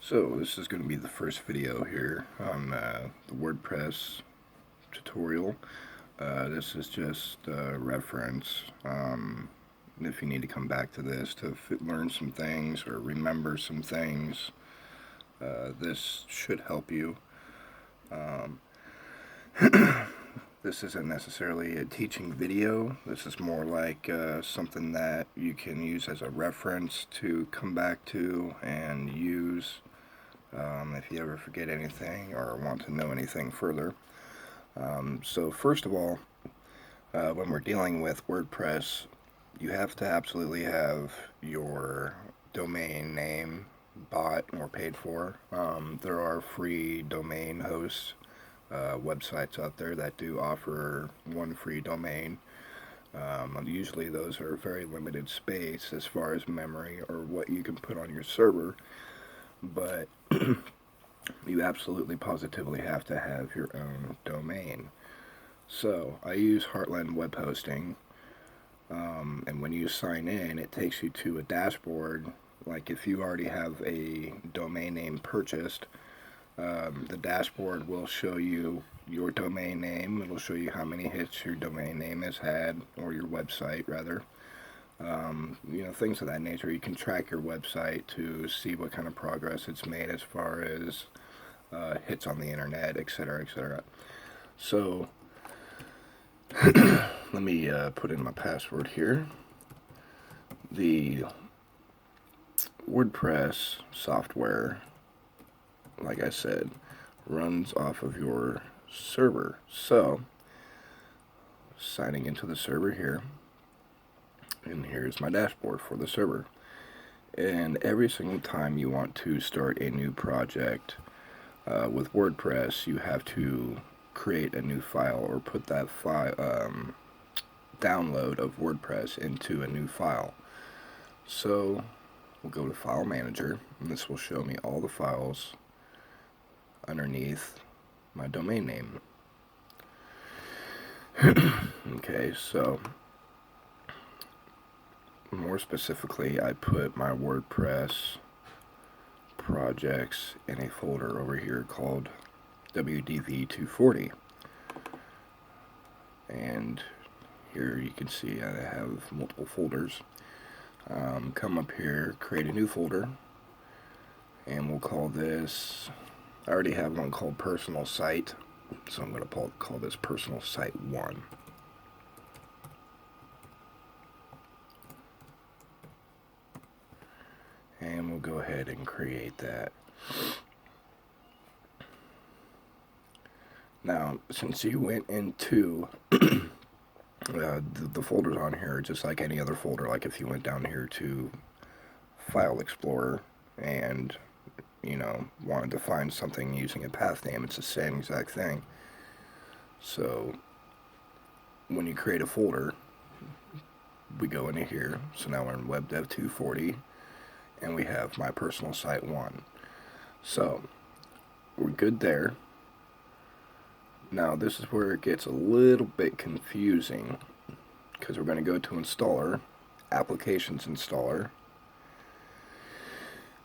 So this is going to be the first video here on the WordPress tutorial. This is just a reference. If you need to come back to this to learn some things or remember some things, this should help you. This isn't necessarily a teaching video. This is more like something that you can use as a reference to come back to and use if you ever forget anything or want to know anything further. So first of all, when we're dealing with WordPress, you have to absolutely have your domain name bought or paid for. There are free domain hosts, websites out there that do offer one free domain. Usually those are very limited space as far as memory or what you can put on your server, but you absolutely positively have to have your own domain. So I use Heartland Web Hosting, and when you sign in, it takes you to a dashboard. Like if you already have a domain name purchased, the dashboard will show you your domain name. It'll show you how many hits your domain name has had, or your website rather. Things of that nature. You can track your website to see what kind of progress it's made as far as hits on the internet, etc., etc. So let me put in my password here. The WordPress software, like I said, runs off of your server. So signing into the server here, and here's my dashboard for the server. And every single time you want to start a new project with WordPress, you have to create a new file or put that file download of WordPress into a new file. So we'll go to File Manager, and this will show me all the files underneath my domain name. Okay, so more specifically, I put my WordPress projects in a folder over here called WDV240. And here you can see I have multiple folders. Come up here, create a new folder, and we'll call this, I already have one called Personal Site, so I'm going to call this Personal Site 1. And we'll go ahead and create that. Now, since you went into the folders on here, just like any other folder, like if you went down here to File Explorer and, wanted to find something using a path name, it's the same exact thing. So, when you create a folder, we go into here. So now we're in WebDev 240. And we have my Personal Site 1. So we're good there. Now this is where it gets a little bit confusing, because we're going to go to Installer, Applications Installer,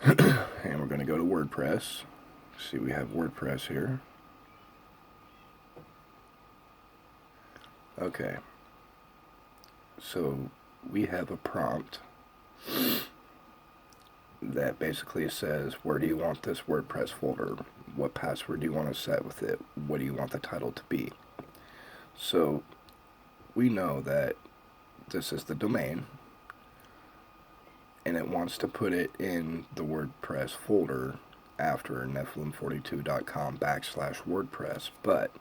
and we're going to go to WordPress. See, we have WordPress here. Okay, so we have a prompt that basically says, where do you want this WordPress folder? What password do you want to set with it? What do you want the title to be? So we know that this is the domain, and it wants to put it in the WordPress folder after nephilim42.com/WordPress, but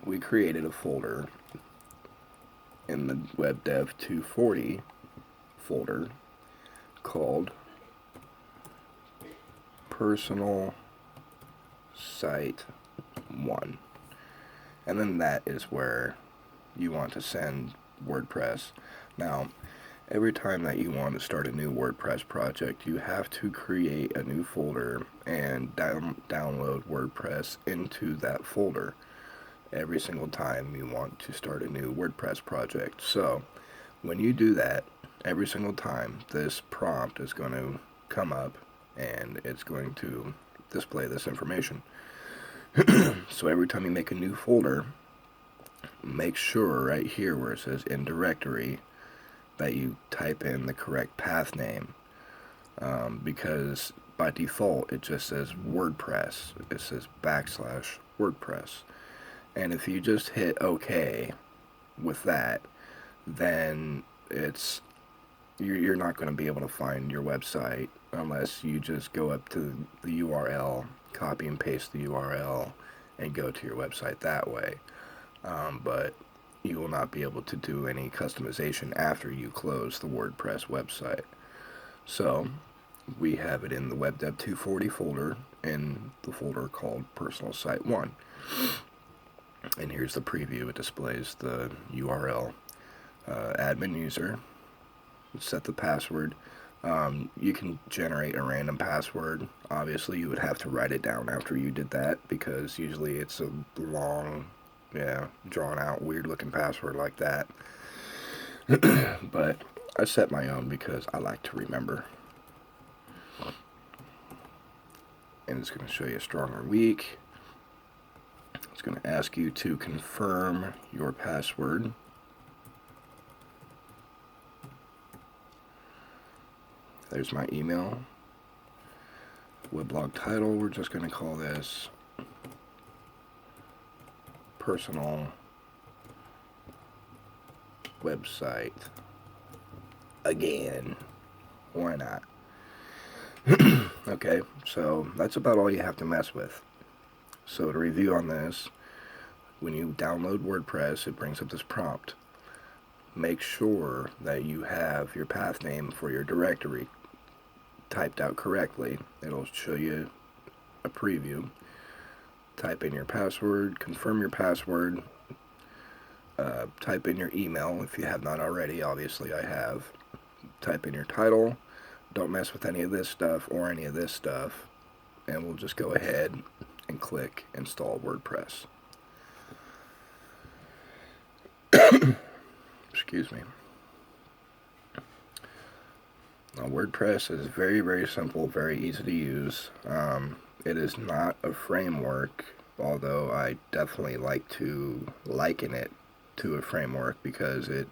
we created a folder in the WebDev 240 folder called Personal Site 1, and then that is where you want to send WordPress. Now, every time that you want to start a new WordPress project, you have to create a new folder and download WordPress into that folder every single time you want to start a new WordPress project. So when you do that, every single time, this prompt is going to come up and it's going to display this information. So every time you make a new folder, make sure right here where it says in directory that you type in the correct path name, because by default it just says WordPress. It says /WordPress, and if you just hit OK with that, then you're not going to be able to find your website unless you just go up to the URL, copy and paste the URL, and go to your website that way. But you will not be able to do any customization after you close the WordPress website. So we have it in the WebDev 240 folder, in the folder called Personal Site 1. And here's the preview. It displays the URL, admin user, set the password. You can generate a random password. Obviously you would have to write it down after you did that, because usually it's a long, drawn out, weird looking password like that. But I set my own because I like to remember. And it's going to show you strong or weak. It's going to ask you to confirm your password. There's my email. Weblog title, we're just going to call this Personal Website. Again, why not? Okay, so that's about all you have to mess with. So to review on this, when you download WordPress, it brings up this prompt. Make sure that you have your path name for your directory typed out correctly. It'll show you a preview. Type in your password, confirm your password, type in your email if you have not already. Obviously I have. Type in your title. Don't mess with any of this stuff or any of this stuff, and we'll just go ahead and click install WordPress. Excuse me. Now WordPress is very, very simple, very easy to use. It is not a framework, although I definitely like to liken it to a framework because it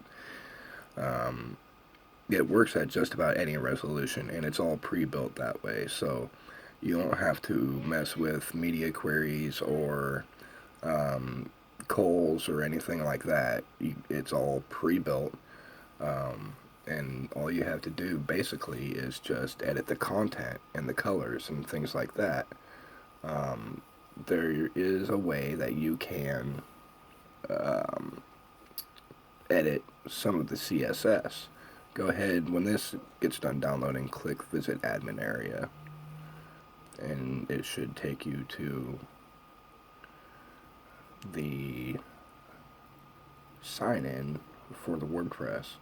works at just about any resolution, and it's all pre-built that way, so you don't have to mess with media queries or calls or anything like that. It's all pre-built, and all you have to do basically is just edit the content and the colors and things like that. There is a way that you can edit some of the CSS. Go ahead, when this gets done downloading, click Visit Admin Area, and it should take you to the sign-in for the WordPress.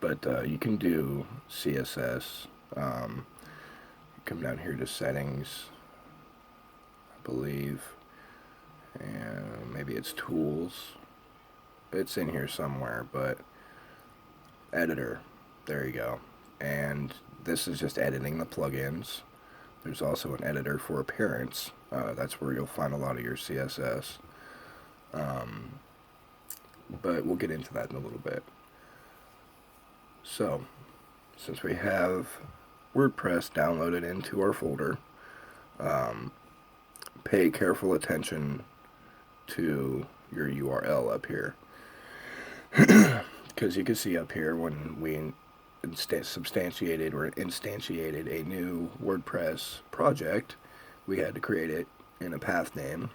But you can do CSS. Come down here to Settings, I believe, and maybe it's Tools. It's in here somewhere, but Editor, there you go. And this is just editing the plugins. There's also an editor for appearance. That's where you'll find a lot of your CSS. But we'll get into that in a little bit. So, since we have WordPress downloaded into our folder, pay careful attention to your URL up here. Because you can see up here when we substantiated or instantiated a new WordPress project, we had to create it in a path name.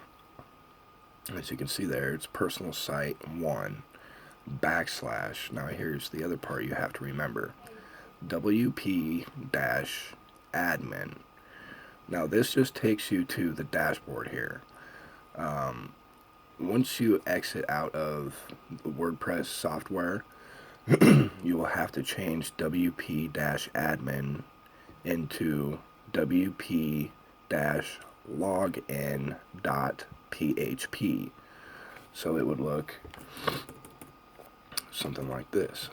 As you can see there, it's Personal Site 1 /. Now here's the other part you have to remember. WP-admin. Now this just takes you to the dashboard here. Once you exit out of the WordPress software, you will have to change WP-admin into WP-login.php. So it would look something like this.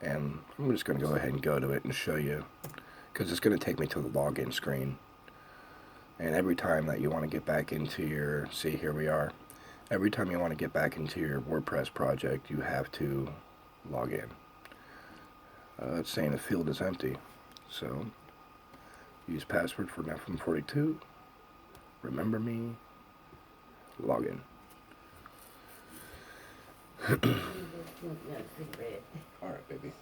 And I'm just going to go ahead and go to it and show you, because it's going to take me to the login screen. And every time that you want to get back into your, see, here we are. Every time you want to get back into your WordPress project, you have to log in. It's saying the field is empty. So, use password for NFM42. Remember me. Log in. Alright, baby.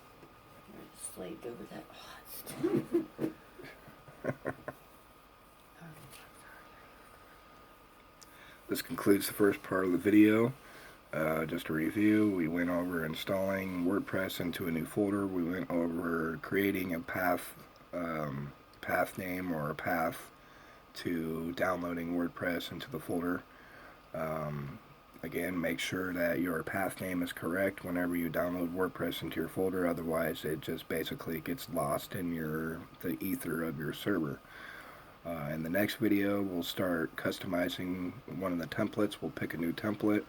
Slaved over that hot stuff. This concludes the first part of the video. Just a review, we went over installing WordPress into a new folder. We went over creating a path name or a path to downloading WordPress into the folder. Again, make sure that your path name is correct whenever you download WordPress into your folder, otherwise it just basically gets lost in the ether of your server. In the next video, we'll start customizing one of the templates. We'll pick a new template.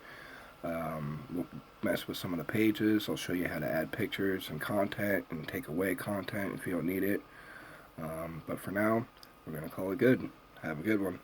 We'll mess with some of the pages. I'll show you how to add pictures and content and take away content if you don't need it. But for now, we're going to call it good. Have a good one.